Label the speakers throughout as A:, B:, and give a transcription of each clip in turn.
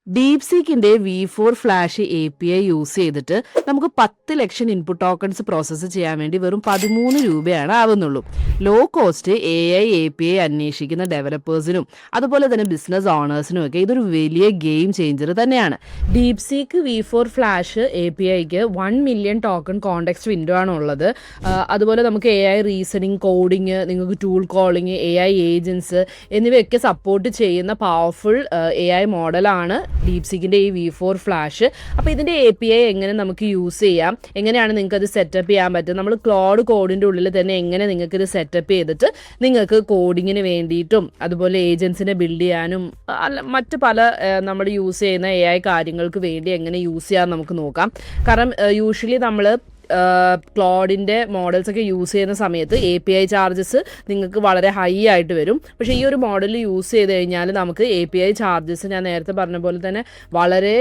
A: ഡീപ്സീക്കിന്റെ V4 flash API use ചെയ്തിട്ട് നമുക്ക് 10 ലക്ഷം input tokens process ചെയ്യാൻ വേണ്ടി വെറും 13 രൂപയാണ് ആവുന്നുള്ളൂ. ലോ കോസ്റ്റ് AI API അന്വേഷിക്കുന്ന ഡെവലപ്പേഴ്സിനും അതുപോലെ തന്നെ ബിസിനസ് ഓണേഴ്സിനും ഒക്കെ ഇതൊരു വലിയ ഗെയിം ചേഞ്ചർ തന്നെയാണ്. ഡീപ്സീക്ക് V4 ഫ്ലാഷ് APIക്ക് 1 മില്യൺ ടോക്കൺ കോണ്ടെക്സ്റ്റ് വിൻഡോ ആണ് ഉള്ളത്. അതുപോലെ നമുക്ക് AI റീസണിങ്, കോഡിങ്, നിങ്ങൾക്ക് ടൂൾ കോളിങ്, AI ഏജൻസ് എന്നിവയൊക്കെ സപ്പോർട്ട് ചെയ്യുന്ന പവർഫുൾ AI മോഡലാണ് ഡീപ്സീക്കിൻ്റെ ഈ V4 ഫ്ലാഷ്. അപ്പോൾ ഇതിൻ്റെ API എങ്ങനെ നമുക്ക് യൂസ് ചെയ്യാം, എങ്ങനെയാണ് നിങ്ങൾക്കത് സെറ്റപ്പ് ചെയ്യാൻ പറ്റും, നമ്മൾ ക്ലൗഡ് കോഡിൻ്റെ ഉള്ളിൽ തന്നെ എങ്ങനെ നിങ്ങൾക്കിത് സെറ്റപ്പ് ചെയ്തിട്ട് നിങ്ങൾക്ക് കോഡിങ്ങിന് വേണ്ടിയിട്ടും അതുപോലെ ഏജൻസിനെ ബിൽഡ് ചെയ്യാനും മറ്റ് പല നമ്മൾ യൂസ് ചെയ്യുന്ന AI കാര്യങ്ങൾക്ക് വേണ്ടി എങ്ങനെ യൂസ് ചെയ്യാൻ നമുക്ക് നോക്കാം. കാരണം യൂഷ്വലി നമ്മൾ ക്ലൗഡിൻ്റെ മോഡൽസൊക്കെ യൂസ് ചെയ്യുന്ന സമയത്ത് API ചാർജസ് നിങ്ങൾക്ക് വളരെ ഹൈ ആയിട്ട് വരും. പക്ഷേ ഈ ഒരു മോഡൽ യൂസ് ചെയ്ത് കഴിഞ്ഞാൽ നമുക്ക് API ചാർജസ് ഞാൻ നേരത്തെ പറഞ്ഞ പോലെ തന്നെ വളരെ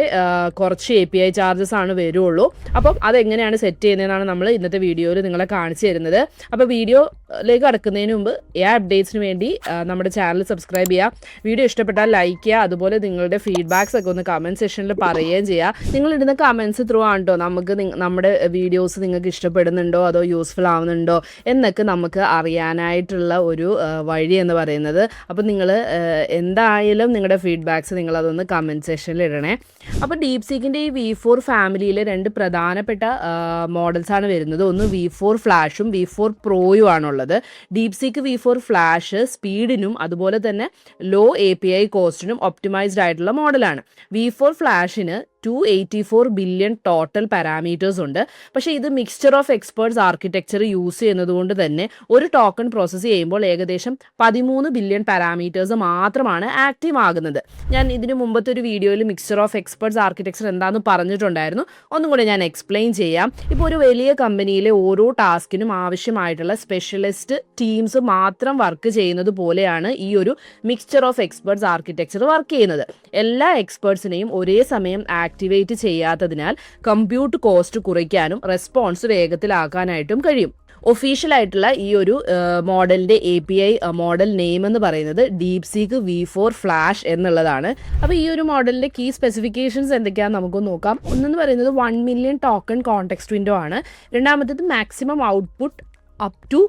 A: കുറച്ച് API ചാർജസ് ആണ് വരുള്ളൂ. അപ്പം അതെങ്ങനെയാണ് സെറ്റ് ചെയ്യുന്നതെന്നാണ് നമ്മൾ ഇന്നത്തെ വീഡിയോയിൽ നിങ്ങളെ കാണിച്ചു തരുന്നത്. അപ്പോൾ വീഡിയോയിലേക്ക് കടക്കുന്നതിന് മുമ്പ് അപ്ഡേറ്റ്സിന് വേണ്ടി നമ്മുടെ ചാനൽ സബ്സ്ക്രൈബ് ചെയ്യുക. വീഡിയോ ഇഷ്ടപ്പെട്ടാൽ ലൈക്ക് ചെയ്യുക. അതുപോലെ നിങ്ങളുടെ ഫീഡ്ബാക്സ് ഒക്കെ ഒന്ന് കമൻറ്റ് സെക്ഷനിൽ പറയുകയും ചെയ്യുക. നിങ്ങളിടുന്ന കമൻറ്റ്സ് ത്രൂ ആണ് കേട്ടോ നമുക്ക് നമ്മുടെ വീഡിയോസ് നിങ്ങൾക്ക് ഇഷ്ടപ്പെടുന്നുണ്ടോ അതോ യൂസ്ഫുൾ ആവുന്നുണ്ടോ എന്നൊക്കെ നമുക്ക് അറിയാനായിട്ടുള്ള ഒരു വഴി എന്ന് പറയുന്നത്. അപ്പോൾ നിങ്ങൾ എന്തായാലും നിങ്ങളുടെ ഫീഡ്ബാക്സ് നിങ്ങളതൊന്ന് കമൻറ്റ് സെക്ഷനിൽ ഇടണേ. അപ്പോൾ ഡീപ്സീക്കിൻ്റെ ഈ V4 ഫാമിലിയിൽ 2 പ്രധാനപ്പെട്ട മോഡൽസാണ് വരുന്നത്. ഒന്ന് V4 ഫ്ലാഷും V4 പ്രോയും ആണുള്ളത്. ഡീപ്സീക്ക് V4 ഫ്ലാഷ് സ്പീഡിനും അതുപോലെ തന്നെ ലോ API കോസ്റ്റിനും ഒപ്റ്റിമൈസ്ഡ് ആയിട്ടുള്ള മോഡലാണ്. V4 ഫ്ലാഷിന് 284 ബില്യൺ ടോട്ടൽ പാരാമീറ്റേഴ്സ് ഉണ്ട്. പക്ഷേ ഇത് mixture of experts architecture use ചെയ്യുന്നത് കൊണ്ട് തന്നെ ഒരു ടോക്കൺ പ്രോസസ്സ് ചെയ്യുമ്പോൾ ഏകദേശം 13 ബില്യൺ പാരാമീറ്റേഴ്സ് മാത്രമാണ് ആക്റ്റീവ് ആകുന്നത്. ഞാൻ ഇതിന് മുമ്പത്തെ ഒരു വീഡിയോയിൽ മിക്സ്ചർ ഓഫ് എക്സ്പേർട്സ് ആർക്കിടെക്ചർ എന്താണെന്ന് പറഞ്ഞിട്ടുണ്ടായിരുന്നു. ഒന്നും കൂടെ ഞാൻ എക്സ്പ്ലെയിൻ ചെയ്യാം. ഇപ്പോൾ ഒരു വലിയ കമ്പനിയിലെ ഓരോ ടാസ്കിനും ആവശ്യമായിട്ടുള്ള സ്പെഷ്യലിസ്റ്റ് ടീംസ് മാത്രം വർക്ക് ചെയ്യുന്നത് പോലെയാണ് ഈ ഒരു mixture of experts architecture work ചെയ്യുന്നത്. എല്ലാ എക്സ്പേർട്സിനെയും ഒരേ സമയം ആക്ടിവേറ്റ് ചെയ്യാത്തതിനാൽ കമ്പ്യൂട്ട് കോസ്റ്റ് കുറയ്ക്കാനും റെസ്പോൺസ് വേഗത്തിലാക്കാനായിട്ടും കഴിയും. ഒഫീഷ്യൽ ആയിട്ടുള്ള ഈ ഒരു മോഡലിൻ്റെ API മോഡൽ നെയിം എന്ന് പറയുന്നത് ഡീപ്സീക്ക് V4 ഫ്ലാഷ് എന്നുള്ളതാണ്. അപ്പോൾ ഈ ഒരു മോഡലിൻ്റെ കീ സ്പെസിഫിക്കേഷൻസ് എന്തൊക്കെയാണെന്ന് നമുക്ക് നോക്കാം. ഒന്നെന്ന് പറയുന്നത് 1 മില്യൺ ടോക്കൺ കോണ്ടെക്സ്റ്റ് വിൻഡോ ആണ്. രണ്ടാമത്തേത് maximum output up to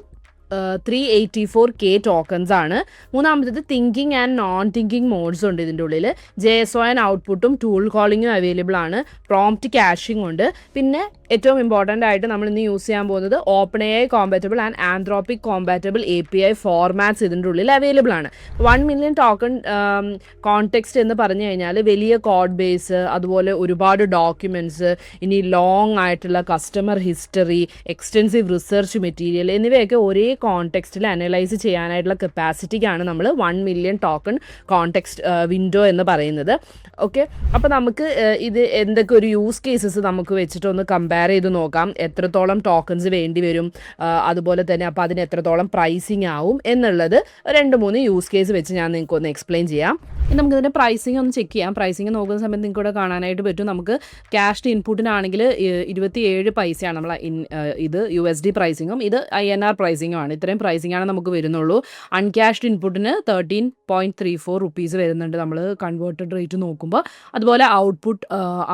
A: 384K tokens ആണ്. മൂന്നാമത്തേത് thinking and non thinking modes ഉണ്ട് ഇതിൻ്റെ ഉള്ളിൽ. JSON ഔട്ട്പുട്ടും ടൂൾ കോളിങ്ങും അവൈലബിൾ ആണ്. പ്രോംപ്റ്റ് ക്യാഷിംഗ് ഉണ്ട്. പിന്നെ ഏറ്റവും ഇമ്പോർട്ടൻ്റ് ആയിട്ട് നമ്മൾ ഇന്ന് യൂസ് ചെയ്യാൻ പോകുന്നത് OpenAI compatible and Anthropic compatible API formats ഇതിൻ്റെ ഉള്ളിൽ അവൈലബിൾ ആണ്. 1 മില്യൺ ടോക്കൺ കോണ്ടെക്സ്റ്റ് എന്ന് പറഞ്ഞു കഴിഞ്ഞാൽ വലിയ കോഡ് ബേസ്, അതുപോലെ ഒരുപാട് ഡോക്യുമെൻറ്റ്സ്, ഇനി ലോങ് ആയിട്ടുള്ള customer history, extensive research material എന്നിവയൊക്കെ ഒരേ കോണ്ടെക്സ്റ്റിൽ അനലൈസ് ചെയ്യാനായിട്ടുള്ള കപ്പാസിറ്റിക്കാണ് നമ്മൾ 1 മില്യൺ ടോക്കൺ കോണ്ടെക്സ്റ്റ് വിൻഡോ എന്ന് പറയുന്നത്. ഓക്കെ, അപ്പോൾ നമുക്ക് ഇത് എന്തൊക്കെ ഒരു യൂസ് കേസസ് നമുക്ക് വെച്ചിട്ടൊന്ന് കമ്പയർ ചെയ്ത് നോക്കാം. എത്രത്തോളം ടോക്കൺസ് വേണ്ടി വരും, അതുപോലെ തന്നെ അപ്പോൾ അതിന് എത്രത്തോളം പ്രൈസിങ് ആവും എന്നുള്ളത് 2-3 യൂസ് കേസ് വെച്ച് ഞാൻ നിങ്ങൾക്ക് ഒന്ന് എക്സ്പ്ലെയിൻ ചെയ്യാം. നമുക്കിതിൻ്റെ പ്രൈസിങ് ഒന്ന് ചെക്ക് ചെയ്യാം. പ്രൈസിങ് നോക്കുന്ന സമയത്ത് നിങ്ങൾക്ക് ഇവിടെ കാണാനായിട്ട് പറ്റും. നമുക്ക് ക്യാഷ്ഡ് ഇൻപുട്ടിനാണെങ്കിൽ 27 പൈസയാണ് നമ്മൾ ഇത് USD പ്രൈസിങ്ങും ഇത് INR പ്രൈസിങ്ങും ആണ്. ഇത്രയും പ്രൈസിംഗ് ആണ് നമുക്ക് വരുന്നുള്ളൂ. അൺക്യാഷ്ഡ് ഇൻപുട്ടിന് 13.34 റുപ്പീസ് വരുന്നുണ്ട് നമ്മൾ കൺവേർട്ടഡ് റേറ്റ് നോക്കുമ്പോൾ. അതുപോലെ ഔട്ട്പുട്ട്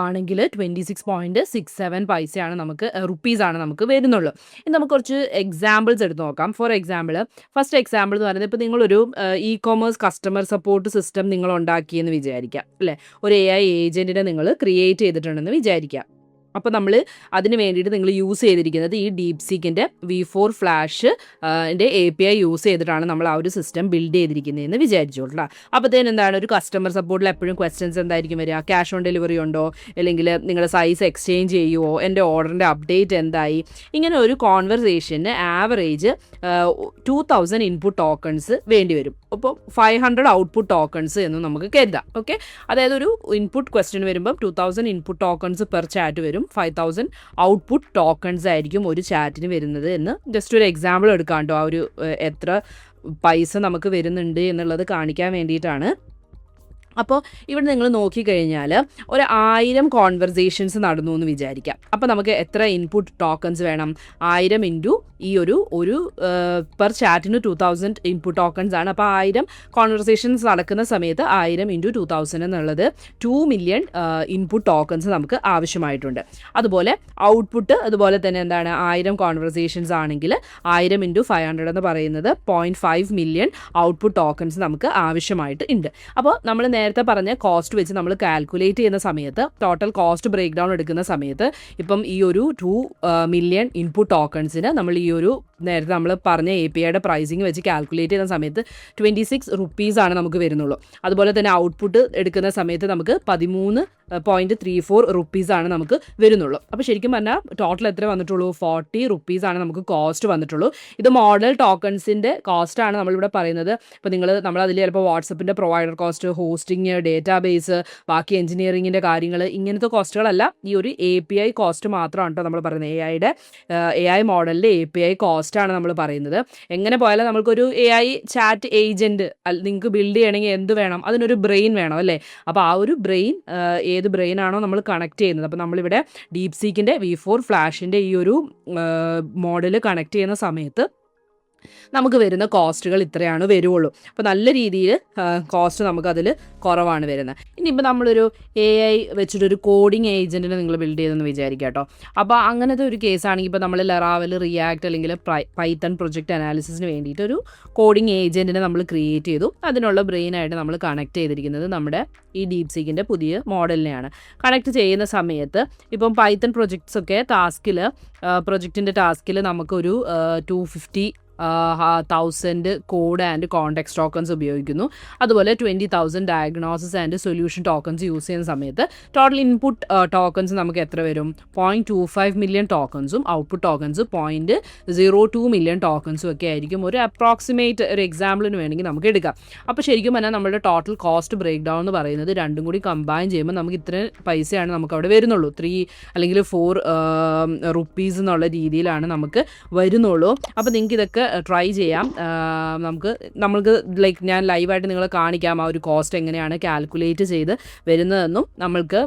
A: ആണെങ്കിൽ 26.67 പൈസയാണ് നമുക്ക് റുപ്പീസാണ് നമുക്ക് വരുന്നുള്ളൂ. ഇനി നമുക്ക് കുറച്ച് എക്സാമ്പിൾസ് എടുത്ത് നോക്കാം. ഫോർ എക്സാമ്പിൾ, ഫസ്റ്റ് എക്സാമ്പിൾ എന്ന് പറയുന്നത് ഇപ്പോൾ നിങ്ങളൊരു ഇ-കൊമേഴ്സ് കസ്റ്റമർ സപ്പോർട്ട് സിസ്റ്റം നിങ്ങൾ ഉണ്ടാക്കിയെന്ന് വിചാരിക്കാം അല്ലേ. ഒരു AI ഏജൻറ്റിനെ നിങ്ങൾ ക്രിയേറ്റ് ചെയ്തിട്ടുണ്ടെന്ന് വിചാരിക്കാം. അപ്പോൾ നമ്മൾ അതിന് വേണ്ടിയിട്ട് നിങ്ങൾ യൂസ് ചെയ്തിരിക്കുന്നത് ഈ ഡീപ്സീക്കിൻ്റെ V4 ഫ്ലാഷ് API യൂസ് ചെയ്തിട്ടാണ് നമ്മൾ ആ ഒരു സിസ്റ്റം ബിൽഡ് ചെയ്തിരിക്കുന്നതെന്ന് വിചാരിച്ചോളൂ. അപ്പോഴത്തേനും എന്താണ്, ഒരു കസ്റ്റമർ സപ്പോർട്ടിൽ എപ്പോഴും ക്വസ്റ്റ്യൻസ് എന്തായിരിക്കും വരിക? ക്യാഷ് ഓൺ ഡെലിവറി ഉണ്ടോ, അല്ലെങ്കിൽ നിങ്ങളുടെ സൈസ് എക്സ്ചേഞ്ച് ചെയ്യുമോ, എൻ്റെ ഓർഡറിൻ്റെ അപ്ഡേറ്റ് എന്തായി, ഇങ്ങനെ ഒരു കോൺവെർസേഷന് ആവറേജ് 2000 ഇൻപുട്ട് ടോക്കൺസ് വേണ്ടി വരും. അപ്പോൾ 500 ഔട്ട്പുട്ട് ടോക്കൺസ് എന്ന് നമുക്ക് കരുതാം. ഓക്കെ, അതായത് ഒരു ഇൻപുട്ട് ക്വസ്റ്റ്യൻ വരുമ്പം 2000 ഇൻപുട്ട് ടോക്കൺസ് പെർ ചാറ്റ് വരും. 5000 ഔട്ട്പുട്ട് ടോക്കൺസ് ആയിരിക്കും ഒരു ചാറ്റിന് വരുന്നത് എന്ന് ജസ്റ്റ് ഒരു എക്സാമ്പിൾ എടുക്കാണ്ടോ ആ ഒരു എത്ര പൈസ നമുക്ക് വരുന്നുണ്ട് എന്നുള്ളത് കാണിക്കാൻ വേണ്ടിയിട്ടാണ്. അപ്പോൾ ഇവിടെ നിങ്ങൾ നോക്കിക്കഴിഞ്ഞാൽ ഒരു 1000 കോൺവെർസേഷൻസ് നടന്നു എന്ന് വിചാരിക്കാം. അപ്പോൾ നമുക്ക് എത്ര ഇൻപുട്ട് ടോക്കൺസ് വേണം? 1000 ഇൻറ്റു ഈ ഒരു പെർ ചാറ്റിന് 2000 ഇൻപുട്ട് ടോക്കൺസ് ആണ്. അപ്പോൾ 1000 കോൺവെർസേഷൻസ് നടക്കുന്ന സമയത്ത് 1000 ഇൻറ്റു 2000 എന്നുള്ളത് 2 മില്യൺ ഇൻപുട്ട് ടോക്കൺസ് നമുക്ക് ആവശ്യമായിട്ടുണ്ട്. അതുപോലെ ഔട്ട്പുട്ട് അതുപോലെ തന്നെ എന്താണ്, 1000 കോൺവെർസേഷൻസ് ആണെങ്കിൽ 1000 ഇൻറ്റു 500 എന്ന് പറയുന്നത് 0.5 മില്യൺ ഔട്ട്പുട്ട് ടോക്കൺസ് നമുക്ക് ആവശ്യമായിട്ട് ഉണ്ട്. അപ്പോൾ നമ്മൾ നേരത്തെ പറഞ്ഞ കോസ്റ്റ് വെച്ച് നമ്മൾ കാൽക്കുലേറ്റ് ചെയ്യുന്ന സമയത്ത്, ടോട്ടൽ കോസ്റ്റ് ബ്രേക്ക് ഡൗൺ എടുക്കുന്ന സമയത്ത്, ഇപ്പം ഈ ഒരു 2 മില്യൺ ഇൻപുട്ട് ടോക്കൺസിന് നമ്മൾ ഈ ഒരു നേരത്തെ നമ്മൾ പറഞ്ഞ APIയുടെ പ്രൈസിങ് വെച്ച് കാൽക്കുലേറ്റ് ചെയ്യുന്ന സമയത്ത് 26 റുപ്പീസാണ് നമുക്ക് വരുന്നുള്ളൂ. അതുപോലെ തന്നെ ഔട്ട്പുട്ട് എടുക്കുന്ന സമയത്ത് നമുക്ക് 13.34 റുപ്പീസാണ് നമുക്ക് വരുന്നുള്ളൂ. അപ്പോൾ ശരിക്കും പറഞ്ഞാൽ ടോട്ടൽ എത്ര വന്നിട്ടുള്ളൂ? 40 റുപ്പീസാണ് നമുക്ക് കോസ്റ്റ് വന്നിട്ടുള്ളൂ. ഇത് മോഡൽ ടോക്കൺസിൻ്റെ കോസ്റ്റാണ് നമ്മളിവിടെ പറയുന്നത്. ഇപ്പോൾ നമ്മളതിൽ ചിലപ്പോൾ വാട്സപ്പിൻ്റെ പ്രൊവൈഡർ കോസ്റ്റ്, ഹോസ്റ്റിംഗ്, ഡേറ്റാബേസ്, ബാക്കി എഞ്ചിനീയറിങ്ങിൻ്റെ കാര്യങ്ങൾ, ഇങ്ങനത്തെ കോസ്റ്റുകളല്ല. ഈ ഒരു API കോസ്റ്റ് മാത്രമാണ് കേട്ടോ നമ്മൾ പറയുന്നത്. AI മോഡലിൻ്റെ API കോസ്റ്റാണ് നമ്മൾ പറയുന്നത്. എങ്ങനെ പോയാലും നമുക്കൊരു AI ചാറ്റ് ഏജൻറ്റ് നിങ്ങൾക്ക് ബിൽഡ് ചെയ്യണമെങ്കിൽ എന്ത് വേണം? അതിനൊരു ബ്രെയിൻ വേണം അല്ലേ? അപ്പോൾ ആ ഒരു ബ്രെയിൻ ഏത് ബ്രെയിൻ ആണോ നമ്മൾ കണക്ട് ചെയ്യുന്നത്. അപ്പോൾ നമ്മളിവിടെ DeepSeekൻ്റെ V4 ഫ്ലാഷിൻ്റെ ഈ ഒരു മോഡൽ കണക്ട് ചെയ്യുന്ന സമയത്ത് നമുക്ക് വരുന്ന കോസ്റ്റുകൾ ഇത്രയാണ് വരുള്ളൂ. അപ്പോൾ നല്ല രീതിയിൽ കോസ്റ്റ് നമുക്കതിൽ കുറവാണ് വരുന്നത്. ഇനിയിപ്പോൾ നമ്മളൊരു AI വെച്ചിട്ടൊരു കോഡിങ് ഏജൻറ്റിനെ നിങ്ങൾ ബിൽഡ് ചെയ്തെന്ന് വിചാരിക്കുക കേട്ടോ. അപ്പോൾ അങ്ങനത്തെ ഒരു കേസാണെങ്കിൽ ഇപ്പോൾ നമ്മൾ Laravel, React അല്ലെങ്കിൽ പൈത്തൺ പ്രൊജക്റ്റ് അനാലിസിസിന് വേണ്ടിയിട്ട് ഒരു കോഡിങ് ഏജൻറ്റിനെ നമ്മൾ ക്രിയേറ്റ് ചെയ്തു. അതിനുള്ള ബ്രെയിനായിട്ട് നമ്മൾ കണക്ട് ചെയ്തിരിക്കുന്നത് നമ്മുടെ ഈ DeepSeekൻ്റെ പുതിയ മോഡലിനെയാണ്. കണക്ട് ചെയ്യുന്ന സമയത്ത് ഇപ്പം പൈത്തൺ പ്രൊജക്ട്സൊക്കെ പ്രൊജക്റ്റിൻ്റെ ടാസ്കിൽ നമുക്കൊരു 250,000 കോഡ് ആൻഡ് കോണ്ടെക്സ്റ്റ് ടോക്കൺസ് ഉപയോഗിക്കുന്നു. അതുപോലെ 20,000 diagnosis and solution tokens use ചെയ്യുന്ന സമയത്ത് ടോട്ടൽ ഇൻപുട്ട് ടോക്കൺസ് നമുക്ക് എത്ര വരും? 0.25 മില്യൺ ടോക്കൺസും ഔട്ട്പുട്ട് ടോക്കൺസ് 0.02 മില്യൺ ടോക്കൺസും ഒക്കെ ആയിരിക്കും. ഒരു അപ്രോക്സിമേറ്റ് ഒരു എക്സാമ്പിളിന് വേണമെങ്കിൽ നമുക്ക് എടുക്കാം. അപ്പോൾ ശരിക്കും പറഞ്ഞാൽ നമ്മുടെ ടോട്ടൽ കോസ്റ്റ് ബ്രേക്ക് ഡൗൺ എന്ന് പറയുന്നത് രണ്ടും കൂടി കമ്പൈൻ ചെയ്യുമ്പോൾ നമുക്ക് ഇത്ര പൈസയാണ് നമുക്ക് അവിടെ വരുന്നുള്ളൂ. 3 അല്ലെങ്കിൽ 4 റുപ്പീസ് എന്നുള്ള രീതിയിലാണ് നമുക്ക് വരുന്നുള്ളൂ. അപ്പോൾ നിങ്ങൾക്ക് ഇതൊക്കെ ട്രൈ ചെയ്യാം. നമ്മൾക്ക് ലൈക്ക് ഞാൻ ലൈവായിട്ട് നിങ്ങളെ കാണിക്കാം ആ ഒരു കോസ്റ്റ് എങ്ങനെയാണ് കാൽക്കുലേറ്റ് ചെയ്ത് വരുന്നതെന്നും നമ്മൾക്ക്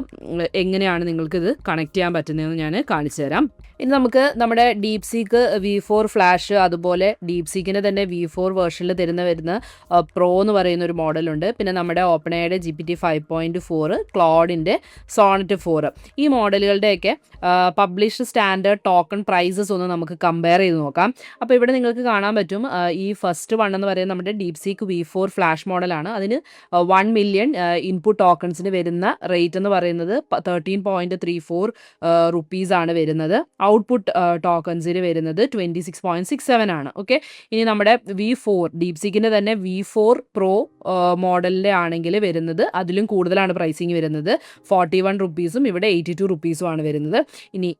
A: എങ്ങനെയാണ് നിങ്ങൾക്കിത് കണക്ട് ചെയ്യാൻ പറ്റുന്നതെന്ന് ഞാൻ കാണിച്ചു തരാം. ഇനി നമുക്ക് നമ്മുടെ DeepSeek V4 ഫ്ലാഷ്, അതുപോലെ DeepSeekൻ്റെ തന്നെ V4 വേർഷനിൽ വരുന്ന പ്രോ എന്ന് പറയുന്ന ഒരു മോഡലുണ്ട്. പിന്നെ നമ്മുടെ OpenAIയുടെ GPT 5.4, ക്ലോഡിൻ്റെ Sonnet 4, ഈ മോഡലുകളുടെയൊക്കെ പബ്ലിഷ് സ്റ്റാൻഡേർഡ് ടോക്കൺ പ്രൈസസ് ഒന്ന് നമുക്ക് കമ്പയർ ചെയ്ത് നോക്കാം. അപ്പോൾ ഇവിടെ നിങ്ങൾക്ക് കാണാൻ പറ്റും ഈ ഫസ്റ്റ് വൺ എന്ന് പറയുന്നത് നമ്മുടെ DeepSeek V4 ഫ്ലാഷ് മോഡലാണ്. അതിന് 1 മില്യൺ ഇൻപുട്ട് ടോക്കൺസിന് വരുന്ന റേറ്റ് എന്ന് പറയുന്നത് 13.34 റുപ്പീസാണ് വരുന്നത്. ഔട്ട്പുട്ട് ടോക്കൺസിന് വരുന്നത് 26.67 ആണ്. ഓക്കെ, ഇനി നമ്മുടെ V4 DeepSeekൻ്റെ തന്നെ V4 Pro മോഡലിൻ്റെ ആണെങ്കിൽ വരുന്നത് അതിലും കൂടുതലാണ് പ്രൈസിങ് വരുന്നത്. 41 റുപ്പീസും ഇവിടെ 82 റുപ്പീസുമാണ് വരുന്നത്. ഇനി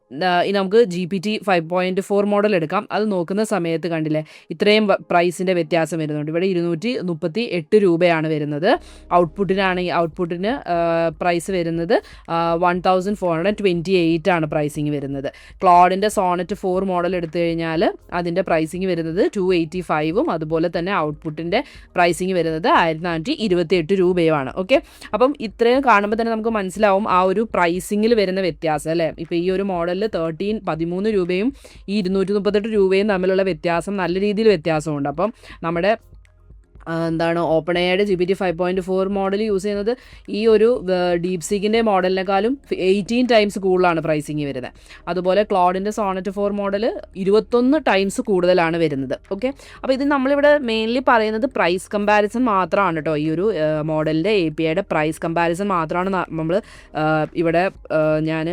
A: നമുക്ക് GPT 5.4 മോഡൽ എടുക്കാം. അത് നോക്കുന്ന സമയത്ത് കണ്ടില്ലേ ഇത്രയും പ്രൈസിൻ്റെ വ്യത്യാസം വരുന്നുണ്ട്. ഇവിടെ 238 രൂപയാണ് വരുന്നത്. ഔട്ട്പുട്ടിന് പ്രൈസ് വരുന്നത് 1428 ആണ് പ്രൈസിങ് വരുന്നത്. ക്ലോഡിൻ്റെ Sonnet 4 മോഡൽ എടുത്തു കഴിഞ്ഞാൽ അതിൻ്റെ പ്രൈസിങ് വരുന്നത് 285ഉം അതുപോലെ തന്നെ ഔട്ട്പുട്ടിൻ്റെ പ്രൈസിങ് വരുന്നത് 1428 രൂപയുമാണ്. ഓക്കെ, അപ്പം ഇത്രയും കാണുമ്പോൾ തന്നെ നമുക്ക് മനസ്സിലാവും ആ ഒരു പ്രൈസിങ്ങിൽ വരുന്ന വ്യത്യാസം അല്ലേ. ഇപ്പോൾ ഈ ഒരു മോഡലിൽ 13 രൂപയും ഈ 238 രൂപയും തമ്മിലുള്ള വ്യത്യാസം നല്ല രീതിയിൽ വ്യത്യാസമുണ്ട്. അപ്പം നമ്മുടെ OpenAIയുടെ GPT 5.4 മോഡൽ യൂസ് ചെയ്യുന്നത് ഈ ഒരു DeepSeekൻ്റെ മോഡലിനെക്കാളും 18 ടൈംസ് കൂടുതലാണ് പ്രൈസിങ് വരുന്നത്. അതുപോലെ ക്ലോഡിൻ്റെ Sonnet 4 മോഡൽ 21 ടൈംസ് കൂടുതലാണ് വരുന്നത്. ഓക്കെ, അപ്പോൾ ഇത് നമ്മളിവിടെ മെയിൻലി പറയുന്നത് പ്രൈസ് കമ്പാരിസൺ മാത്രമാണ് കേട്ടോ. ഈ ഒരു മോഡലിൻ്റെ APIയുടെ പ്രൈസ് കമ്പാരിസൺ മാത്രമാണ് നമ്മൾ ഇവിടെ ഞാൻ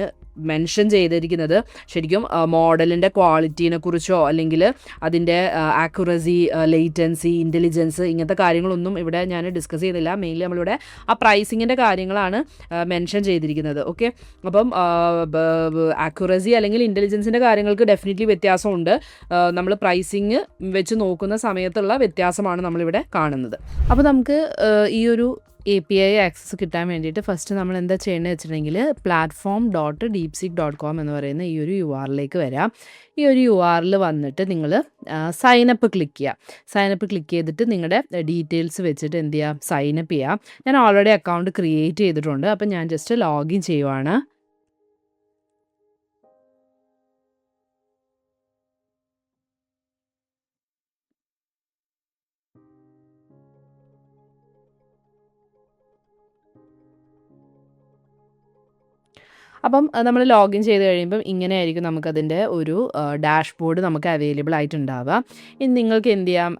A: മെൻഷൻ ചെയ്തിരിക്കുന്നത്. ശരിക്കും മോഡലിൻ്റെ ക്വാളിറ്റീനെ കുറിച്ചോ അല്ലെങ്കിൽ അതിൻ്റെ ആക്യുറസി, ലേറ്റൻസി, ഇൻ്റലിജൻസ് ഇങ്ങനത്തെ കാര്യങ്ങളൊന്നും ഇവിടെ ഞാൻ ഡിസ്കസ് ചെയ്യുന്നില്ല. മെയിൻലി നമ്മളിവിടെ ആ പ്രൈസിങ്ങിൻ്റെ കാര്യങ്ങളാണ് മെൻഷൻ ചെയ്തിരിക്കുന്നത്. ഓക്കെ, അപ്പം ആക്യുറസി അല്ലെങ്കിൽ ഇൻ്റലിജൻസിൻ്റെ കാര്യങ്ങൾക്ക് ഡെഫിനറ്റ്ലി വ്യത്യാസമുണ്ട്. നമ്മൾ പ്രൈസിങ് വെച്ച് നോക്കുന്ന സമയത്തുള്ള വ്യത്യാസമാണ് നമ്മളിവിടെ കാണുന്നത്. അപ്പോൾ നമുക്ക് ഈ ഒരു API ആക്സസ് കിട്ടാൻ വേണ്ടിയിട്ട് ഫസ്റ്റ് നമ്മൾ എന്താ ചെയ്യേണ്ടത് വെച്ചിട്ടുണ്ടെങ്കിൽ platform.deepseek.com എന്ന് പറയുന്ന ഈ ഒരു URL-ലേക്ക് വരാം. ഈ ഒരു URL വന്നിട്ട് നിങ്ങൾ സൈനപ്പ് ക്ലിക്ക് ചെയ്യുക. സൈനപ്പ് ക്ലിക്ക് ചെയ്തിട്ട് നിങ്ങളുടെ ഡീറ്റെയിൽസ് വെച്ചിട്ട് എന്ത് ചെയ്യുക, സൈനപ്പ് ചെയ്യുക. ഞാൻ ഓൾറെഡി അക്കൗണ്ട് ക്രിയേറ്റ് ചെയ്തിട്ടുണ്ട്. അപ്പം ഞാൻ ജസ്റ്റ് ലോഗിൻ ചെയ്യുവാണ്. അപ്പം നമ്മൾ ലോഗിൻ ചെയ്ത് കഴിയുമ്പം ഇങ്ങനെയായിരിക്കും നമുക്കതിൻ്റെ ഒരു ഡാഷ്ബോർഡ് നമുക്ക് അവൈലബിൾ ആയിട്ടുണ്ടാവുക. ഇനി നിങ്ങൾക്ക് എന്ത് ചെയ്യാം,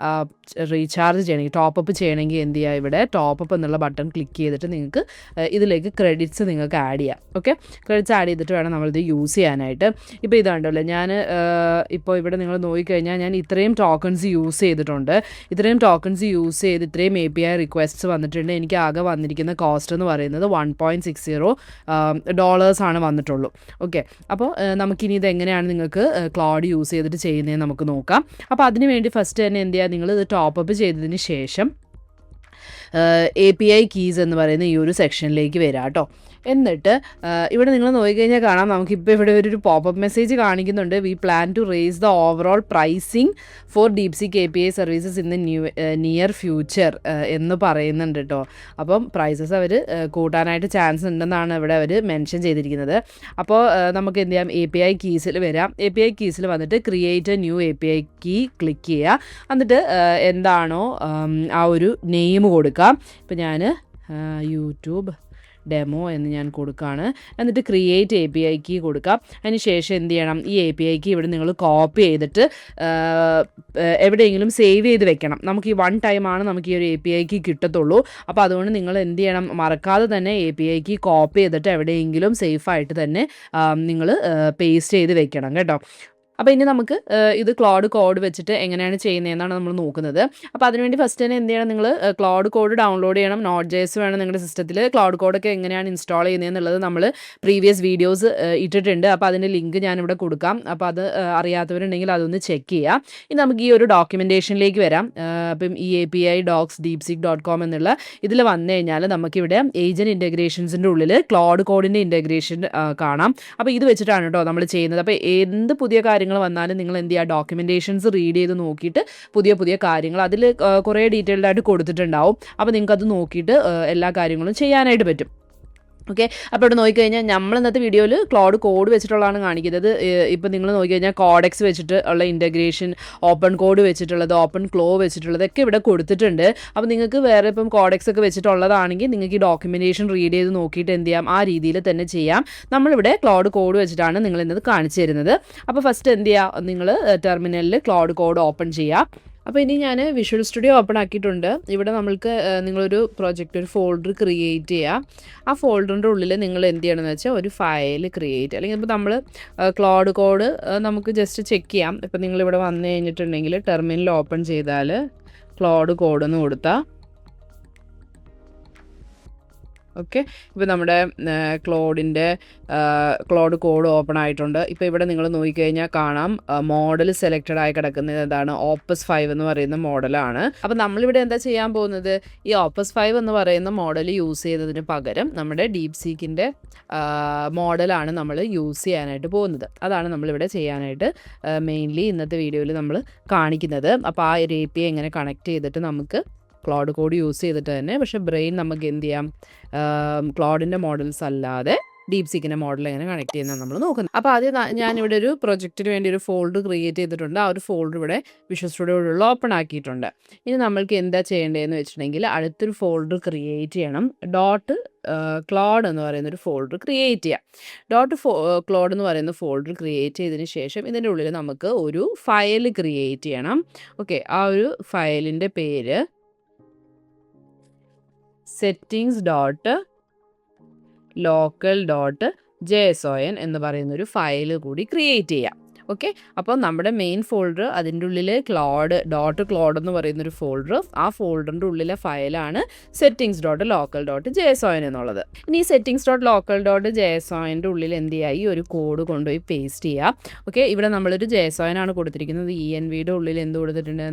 A: റീചാർജ് ചെയ്യണമെങ്കിൽ ടോപ്പപ്പ് ചെയ്യണമെങ്കിൽ എന്ത് ചെയ്യുക, ഇവിടെ ടോപ്പപ്പ് എന്നുള്ള ബട്ടൺ ക്ലിക്ക് ചെയ്തിട്ട് നിങ്ങൾക്ക് ഇതിലേക്ക് ക്രെഡിറ്റ്സ് നിങ്ങൾക്ക് ആഡ് ചെയ്യാം. ഓക്കെ, ക്രെഡിറ്റ്സ് ആഡ് ചെയ്തിട്ട് വേണം നമ്മളിത് യൂസ് ചെയ്യാനായിട്ട്. ഇപ്പോൾ ഇതാണ്ടല്ലോ, ഞാൻ ഇപ്പോൾ ഇവിടെ നിങ്ങൾ നോക്കിക്കഴിഞ്ഞാൽ ഞാൻ ഇത്രയും ടോക്കൺസ് യൂസ് ചെയ്തിട്ടുണ്ട്. ഇത്രയും ടോക്കൺസ് യൂസ് ചെയ്ത് ഇത്രയും API റിക്വസ്റ്റ്സ് വന്നിട്ടുണ്ട്. എനിക്ക് ആകെ വന്നിരിക്കുന്ന കോസ്റ്റ് എന്ന് പറയുന്നത് $1.60 ആണ് വന്നിട്ടുള്ളൂ. ഓക്കെ, അപ്പോൾ നമുക്കിനി ഇതെങ്ങനെയാണ് നിങ്ങൾക്ക് ക്ലൗഡ് യൂസ് ചെയ്തിട്ട് ചെയ്യുന്നതെന്ന് നമുക്ക് നോക്കാം. അപ്പോൾ അതിന് വേണ്ടി ഫസ്റ്റ് തന്നെ എന്ത് ചെയ്യുക, നിങ്ങൾ ഇത് ടോപ്പപ്പ് ചെയ്തതിന് ശേഷം API കീസ് എന്ന് പറയുന്ന ഈ ഒരു സെക്ഷനിലേക്ക് വരാം കേട്ടോ. എന്നിട്ട് ഇവിടെ നിങ്ങൾ നോക്കിക്കഴിഞ്ഞാൽ കാണാം, നമുക്കിപ്പോൾ ഇവിടെ ഒരു പോപ്പപ്പ് മെസ്സേജ് കാണിക്കുന്നുണ്ട്. We plan to raise the overall pricing for DeepSeek API services in the near future എന്ന് പറയുന്നുണ്ട് കേട്ടോ. അപ്പം പ്രൈസസ് അവർ കൂട്ടാനായിട്ട് ചാൻസ് ഉണ്ടെന്നാണ് ഇവിടെ അവർ മെൻഷൻ ചെയ്തിരിക്കുന്നത്. അപ്പോൾ നമുക്ക് എന്ത് ചെയ്യാം, API കീസിൽ വരാം. API കീസിൽ വന്നിട്ട് create a new API key click ചെയ്യുക. എന്നിട്ട് എന്താണോ ആ ഒരു നെയിം കൊടുക്കുക. ഇപ്പം ഞാൻ യൂട്യൂബ് ഡെമോ എന്ന് ഞാൻ കൊടുക്കുകയാണ്. എന്നിട്ട് ക്രിയേറ്റ് API കീ കൊടുക്കാം. അതിന് ശേഷം എന്ത് ചെയ്യണം, ഈ API കീ ഇവിടെ നിങ്ങൾ കോപ്പി ചെയ്തിട്ട് എവിടെയെങ്കിലും സേവ് ചെയ്ത് വെക്കണം. നമുക്ക് ഈ 1 ടൈമാണ് നമുക്ക് ഈ ഒരു API കീ കിട്ടത്തുള്ളൂ. അപ്പോൾ അതുകൊണ്ട് നിങ്ങൾ എന്ത് ചെയ്യണം, മറക്കാതെ തന്നെ API കീ കോപ്പി ചെയ്തിട്ട് എവിടെയെങ്കിലും സേഫായിട്ട് തന്നെ നിങ്ങൾ പേസ്റ്റ് ചെയ്ത് വെക്കണം കേട്ടോ. അപ്പോൾ ഇനി നമുക്ക് ഇത് ക്ലൗഡ് കോഡ് വെച്ചിട്ട് എങ്ങനെയാണ് ചെയ്യുന്നതെന്നാണ് നമ്മൾ നോക്കുന്നത്. അപ്പോൾ അതിനുവേണ്ടി ഫസ്റ്റ് തന്നെ എന്ത് ചെയ്യണം, നിങ്ങൾ ക്ലൗഡ് കോഡ് ഡൗൺലോഡ് ചെയ്യണം. Node.js വേണം നിങ്ങളുടെ സിസ്റ്റത്തിൽ. ക്ലൗഡ് കോഡൊക്കെ എങ്ങനെയാണ് ഇൻസ്റ്റാൾ ചെയ്യുന്നതെന്നുള്ളത് നമ്മൾ പ്രീവിയസ് വീഡിയോസ് ഇട്ടിട്ടുണ്ട്. അപ്പോൾ അതിൻ്റെ ലിങ്ക് ഞാനിവിടെ കൊടുക്കാം. അപ്പോൾ അത് അറിയാത്തവരുണ്ടെങ്കിൽ അതൊന്ന് ചെക്ക് ചെയ്യാം. ഇനി നമുക്ക് ഈ ഒരു ഡോക്യുമെൻറ്റേഷനിലേക്ക് വരാം. അപ്പം ഈ API docs deepseek.com എന്നുള്ള ഇതിൽ വന്നു കഴിഞ്ഞാൽ നമുക്കിവിടെ ഏജൻറ്റ് ഇൻറ്റഗ്രേഷൻസിൻ്റെ ഉള്ളിൽ ക്ലൗഡ് കോഡിൻ്റെ ഇൻറ്റഗ്രേഷൻ കാണാം. അപ്പോൾ ഇത് വെച്ചിട്ടാണ് കേട്ടോ നമ്മൾ ചെയ്യുന്നത്. അപ്പോൾ എന്ത് പുതിയ കാര്യങ്ങൾ വന്നാലും നിങ്ങൾ എന്ത് ചെയ്യുക, ഡോക്യുമെൻറ്റേഷൻസ് റീഡ് ചെയ്ത് നോക്കിയിട്ട് പുതിയ കാര്യങ്ങൾ അതിൽ കുറേ ഡീറ്റെയിൽഡ് ആയിട്ട് കൊടുത്തിട്ടുണ്ടാവും. അപ്പോൾ നിങ്ങൾക്കത് നോക്കിയിട്ട് എല്ലാ കാര്യങ്ങളും ചെയ്യാനായിട്ട് പറ്റും. ഓക്കെ, അപ്പോൾ ഇവിടെ നോക്കിക്കഴിഞ്ഞാൽ നമ്മൾ ഇന്നത്തെ വീഡിയോയിൽ ക്ലൗഡ് കോഡ് വെച്ചിട്ടുള്ളതാണ് കാണിക്കുന്നത്. ഇപ്പോൾ നിങ്ങൾ നോക്കിക്കഴിഞ്ഞാൽ കോഡെക്സ് വെച്ചിട്ട് ഉള്ള ഇൻറ്റഗ്രേഷൻ, ഓപ്പൺ കോഡ് വെച്ചിട്ടുള്ളത്, ഓപ്പൺ ക്ലോ വെച്ചിട്ടുള്ളതൊക്കെ ഇവിടെ കൊടുത്തിട്ടുണ്ട്. അപ്പോൾ നിങ്ങൾക്ക് വേറെ ഇപ്പം കോഡെക്സ് ഒക്കെ വെച്ചിട്ടുള്ളതാണെങ്കിൽ നിങ്ങൾക്ക് ഈ ഡോക്യുമെൻറ്റേഷൻ റീഡ് ചെയ്ത് നോക്കിയിട്ട് എന്ത് ചെയ്യാം, ആ രീതിയിൽ തന്നെ ചെയ്യാം. നമ്മളിവിടെ ക്ലൗഡ് കോഡ് വെച്ചിട്ടാണ് നിങ്ങൾ ഇന്നത് കാണിച്ചു തരുന്നത്. അപ്പോൾ ഫസ്റ്റ് എന്ത് ചെയ്യുക, നിങ്ങൾ ടെർമിനലിൽ ക്ലൗഡ് കോഡ് ഓപ്പൺ ചെയ്യുക. അപ്പോൾ ഇനി ഞാൻ വിഷ്വൽ സ്റ്റുഡിയോ ഓപ്പൺ ആക്കിയിട്ടുണ്ട്. ഇവിടെ നമ്മൾക്ക് നിങ്ങളൊരു ഒരു ഫോൾഡർ ക്രിയേറ്റ് ചെയ്യുക. ആ ഫോൾഡറിൻ്റെ ഉള്ളിൽ നിങ്ങൾ എന്ത് ചെയ്യണമെന്ന് വെച്ചാൽ ഒരു ഫയൽ ക്രിയേറ്റ്, അല്ലെങ്കിൽ ഇപ്പോൾ നമ്മൾ ക്ലൗഡ് കോഡ് നമുക്ക് ജസ്റ്റ് ചെക്ക് ചെയ്യാം. ഇപ്പോൾ നിങ്ങളിവിടെ വന്നു കഴിഞ്ഞിട്ടുണ്ടെങ്കിൽ ടെർമിനൽ ഓപ്പൺ ചെയ്താൽ ക്ലൗഡ് കോഡ് എന്ന് കൊടുത്താൽ ഓക്കെ, ഇപ്പോൾ നമ്മുടെ ക്ലൗഡ് കോഡ് ഓപ്പൺ ആയിട്ടുണ്ട്. ഇപ്പോൾ ഇവിടെ നിങ്ങൾ നോക്കിക്കഴിഞ്ഞാൽ കാണാം മോഡൽ സെലക്റ്റഡ് ആയി കിടക്കുന്നത് എന്താണ്, Opus 5 എന്ന് പറയുന്ന മോഡലാണ്. അപ്പോൾ നമ്മളിവിടെ എന്താ ചെയ്യാൻ പോകുന്നത്, ഈ Opus 5 എന്ന് പറയുന്ന മോഡൽ യൂസ് ചെയ്തതിന് പകരം നമ്മുടെ DeepSeekൻ്റെ മോഡലാണ് നമ്മൾ യൂസ് ചെയ്യാനായിട്ട് പോകുന്നത്. അതാണ് നമ്മളിവിടെ ചെയ്യാനായിട്ട് മെയിൻലി ഇന്നത്തെ വീഡിയോയിൽ നമ്മൾ കാണിക്കുന്നത്. അപ്പോൾ ആ ഒരു API എങ്ങനെ കണക്ട് ചെയ്തിട്ട് നമുക്ക് ക്ലൗഡ് കോഡ് യൂസ് ചെയ്തിട്ട് തന്നെ, പക്ഷേ ബ്രെയിൻ നമുക്ക് എന്ത് ചെയ്യാം, ക്ലൗഡിൻ്റെ മോഡൽസ് അല്ലാതെ DeepSeekൻ്റെ മോഡൽ എങ്ങനെ കണക്ട് ചെയ്യുന്നത് നമ്മൾ നോക്കുന്നത്. അപ്പോൾ ആദ്യം ഞാനിവിടെ ഒരു പ്രൊജക്റ്റിന് വേണ്ടി ഒരു ഫോൾഡർ ക്രിയേറ്റ് ചെയ്തിട്ടുണ്ട്. ആ ഒരു ഫോൾഡർ ഇവിടെ വിഷ്വൽ സ്റ്റുഡിയോയിലുള്ള ഓപ്പൺ ആക്കിയിട്ടുണ്ട്. ഇനി നമ്മൾക്ക് എന്താ ചെയ്യേണ്ടതെന്ന് വെച്ചിട്ടുണ്ടെങ്കിൽ അടുത്തൊരു ഫോൾഡർ ക്രിയേറ്റ് ചെയ്യണം. ക്ലൗഡ് എന്ന് പറയുന്ന ഒരു ഫോൾഡർ ക്രിയേറ്റ് ചെയ്യാം. ക്ലൗഡ് എന്ന് പറയുന്ന ഫോൾഡർ ക്രിയേറ്റ് ചെയ്തതിന് ശേഷം ഇതിൻ്റെ ഉള്ളിൽ നമുക്ക് ഒരു ഫയൽ ക്രിയേറ്റ് ചെയ്യണം. ഓക്കെ, ആ ഒരു ഫയലിൻ്റെ പേര് settings.local.json എന്ന് പറയുന്നൊരു ഫയൽ കൂടി ക്രിയേറ്റ് ചെയ്യാം. ഓക്കെ, അപ്പോൾ നമ്മുടെ മെയിൻ ഫോൾഡർ, അതിൻ്റെ ഉള്ളിൽ ക്ലോഡ് എന്ന് പറയുന്നൊരു ഫോൾഡർ, ആ ഫോൾഡറിൻ്റെ ഉള്ളിലെ ഫയലാണ് settings.local.json എന്നുള്ളത്. ഇനി settings.local.json ഉള്ളിൽ എന്ത് ചെയ്യുക, ഈ ഒരു കോഡ് കൊണ്ടുപോയി പേസ്റ്റ് ചെയ്യുക. ഓക്കെ, ഇവിടെ നമ്മളൊരു JSON ആണ് കൊടുത്തിരിക്കുന്നത്. ENVയുടെ ഉള്ളിൽ എന്ത് കൊടുത്തിട്ടുണ്ട്,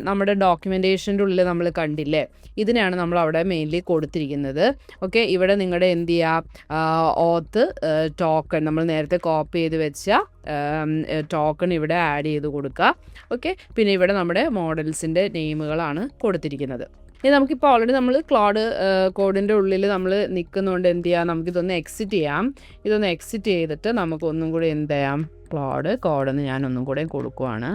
A: നമ്മുടെ ഡോക്യുമെൻറ്റേഷൻ്റെ ഉള്ളിൽ നമ്മൾ കണ്ടില്ലേ, ഇതിനെയാണ് നമ്മൾ അവിടെ മെയിൻലി കൊടുത്തിരിക്കുന്നത്. ഓക്കെ, ഇവിടെ നിങ്ങളുടെ എന്ത് ചെയ്യുക, ഓത്ത് ടോക്കൺ, നമ്മൾ നേരത്തെ കോപ്പി ചെയ്ത് വെച്ച ടോക്കൺ ഇവിടെ ആഡ് ചെയ്ത് കൊടുക്കുക. ഓക്കെ, പിന്നെ ഇവിടെ നമ്മുടെ മോഡൽസിൻ്റെ നെയിമുകളാണ് കൊടുത്തിരിക്കുന്നത്. ഇനി നമുക്കിപ്പോൾ ഓൾറെഡി നമ്മൾ ക്ലോഡ് കോഡിൻ്റെ ഉള്ളിൽ നമ്മൾ നിൽക്കുന്നതുകൊണ്ട് എന്ത് ചെയ്യാം, നമുക്കിതൊന്ന് എക്സിറ്റ് ചെയ്യാം. ഇതൊന്ന് എക്സിറ്റ് ചെയ്തിട്ട് നമുക്കൊന്നും കൂടി എന്ത് ചെയ്യാം, കോഡെന്ന് ഞാനൊന്നും കൂടെ കൊടുക്കുവാണ്.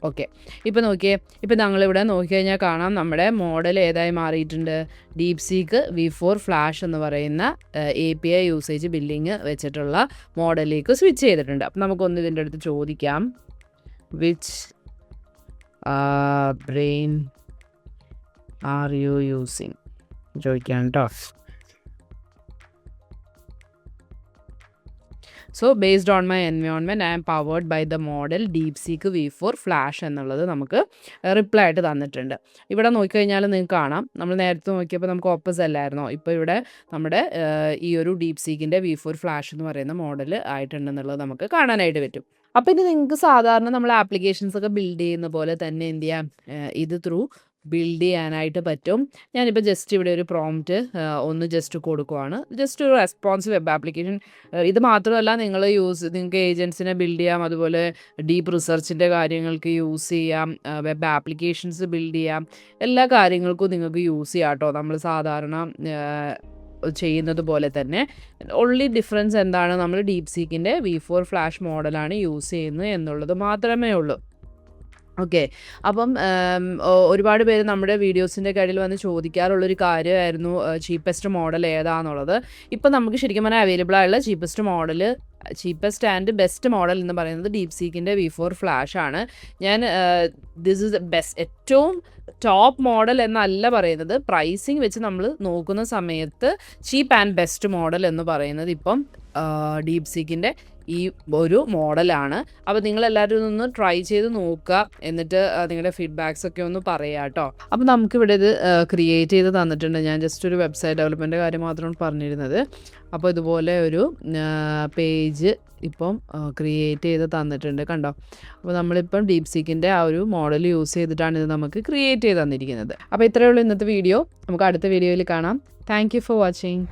A: ഓക്കെ, ഇപ്പോൾ നോക്കിയേ, ഇപ്പോൾ ഞങ്ങളിവിടെ നോക്കിക്കഴിഞ്ഞാൽ കാണാം നമ്മുടെ മോഡൽ ഏതായി മാറിയിട്ടുണ്ട്. DeepSeek V4 ഫ്ലാഷ് എന്ന് പറയുന്ന API യൂസേജ് ബില്ലിങ് വെച്ചിട്ടുള്ള മോഡലിലേക്ക് സ്വിച്ച് ചെയ്തിട്ടുണ്ട്. അപ്പം നമുക്കൊന്ന് ഇതിൻ്റെ അടുത്ത് ചോദിക്കാം, which brain are you using ചോദിക്കാം കേട്ടോ. So based on my environment I am powered by the model DeepSeek V4 flash എന്നുള്ളത് നമുക്ക് റിപ്ലൈ ആയിട്ട് തന്നിട്ടുണ്ട്. ഇവിടെ നോക്കിക്കഴിഞ്ഞാൽ നിങ്ങൾക്ക് കാണാം, നമ്മൾ നേരത്തെ നോക്കിയപ്പോൾ നമുക്ക് ഓപ്പോസിറ്റ് അല്ലായിരുന്നോ, ഇപ്പോൾ ഇവിടെ നമ്മുടെ ഈ ഒരു DeepSeekൻ്റെ V4 ഫ്ലാഷ് എന്ന് പറയുന്ന മോഡൽ ആയിട്ടുണ്ടെന്നുള്ളത് നമുക്ക് കാണാനായിട്ട് പറ്റും. അപ്പോൾ ഇനി നിങ്ങൾക്ക് സാധാരണ നമ്മൾ ആപ്ലിക്കേഷൻസ് ഒക്കെ ബിൽഡ് ചെയ്യുന്ന പോലെ തന്നെ എന്ത് ചെയ്യാം, ഇത് ത്രൂ ബിൽഡ് ചെയ്യാനായിട്ട് പറ്റും. ഞാനിപ്പോൾ ജസ്റ്റ് ഇവിടെ ഒരു പ്രോംപ്റ്റ് ഒന്ന് ജസ്റ്റ് കൊടുക്കുവാണ്. ജസ്റ്റ് ഒരു റെസ്പോൺസ് വെബ് ആപ്ലിക്കേഷൻ. ഇത് മാത്രമല്ല, നിങ്ങൾക്ക് ഏജൻസിനെ ബിൽഡ് ചെയ്യാം, അതുപോലെ ഡീപ്പ് റിസർച്ചിൻ്റെ കാര്യങ്ങൾക്ക് യൂസ് ചെയ്യാം, വെബ് ആപ്ലിക്കേഷൻസ് ബിൽഡ് ചെയ്യാം, എല്ലാ കാര്യങ്ങൾക്കും നിങ്ങൾക്ക് യൂസ് ചെയ്യാം കേട്ടോ, നമ്മൾ സാധാരണ ചെയ്യുന്നത് പോലെ തന്നെ. ഓൺലി ഡിഫറൻസ് എന്താണ്, നമ്മൾ DeepSeekൻ്റെ V4 ഫ്ലാഷ് മോഡലാണ് യൂസ് ചെയ്യുന്നത് എന്നുള്ളത് മാത്രമേ ഉള്ളൂ. ഓക്കെ, അപ്പം ഒരുപാട് പേര് നമ്മുടെ വീഡിയോസിൻ്റെ കയ്യിൽ വന്ന് ചോദിക്കാറുള്ളൊരു കാര്യമായിരുന്നു ചീപ്പസ്റ്റ് മോഡൽ ഏതാണെന്നുള്ളത്. ഇപ്പം നമുക്ക് ശരിക്കും പറഞ്ഞാൽ അവൈലബിൾ ആയുള്ള ചീപ്പസ്റ്റ് ആൻഡ് ബെസ്റ്റ് മോഡൽ എന്ന് പറയുന്നത് DeepSeekൻ്റെ V4 ഫ്ലാഷ് ആണ്. ഞാൻ ദിസ് ഇസ് ബെസ്റ്റ്, ഏറ്റവും ടോപ്പ് മോഡൽ എന്നല്ല പറയുന്നത്, പ്രൈസിങ് വെച്ച് നമ്മൾ നോക്കുന്ന സമയത്ത് ചീപ്പ് ആൻഡ് ബെസ്റ്റ് മോഡൽ എന്ന് പറയുന്നത് ഇപ്പം DeepSeekൻ്റെ ഈ ഒരു മോഡലാണ്. അപ്പോൾ നിങ്ങളെല്ലാവരും ഒന്ന് ട്രൈ ചെയ്ത് നോക്കുക, എന്നിട്ട് നിങ്ങളുടെ ഫീഡ്ബാക്സ് ഒക്കെ ഒന്ന് പറയുക കേട്ടോ. അപ്പോൾ നമുക്കിവിടെ ഇത് ക്രിയേറ്റ് ചെയ്ത് തന്നിട്ടുണ്ട്. ഞാൻ ജസ്റ്റ് ഒരു വെബ്സൈറ്റ് ഡെവലപ്മെൻറ്റ് കാര്യം മാത്രമാണ് പറഞ്ഞിരുന്നത്. അപ്പോൾ ഇതുപോലെ ഒരു പേജ് ഇപ്പം ക്രിയേറ്റ് ചെയ്ത് തന്നിട്ടുണ്ട്, കണ്ടോ. അപ്പോൾ നമ്മളിപ്പം DeepSeekൻ്റെ ആ ഒരു മോഡൽ യൂസ് ചെയ്തിട്ടാണ് ഇത് നമുക്ക് ക്രിയേറ്റ് ചെയ്ത് തന്നിരിക്കുന്നത്. അപ്പോൾ ഇത്രയേ ഉള്ളൂ ഇന്നത്തെ വീഡിയോ. നമുക്ക് അടുത്ത വീഡിയോയിൽ കാണാം. Thank you for watching.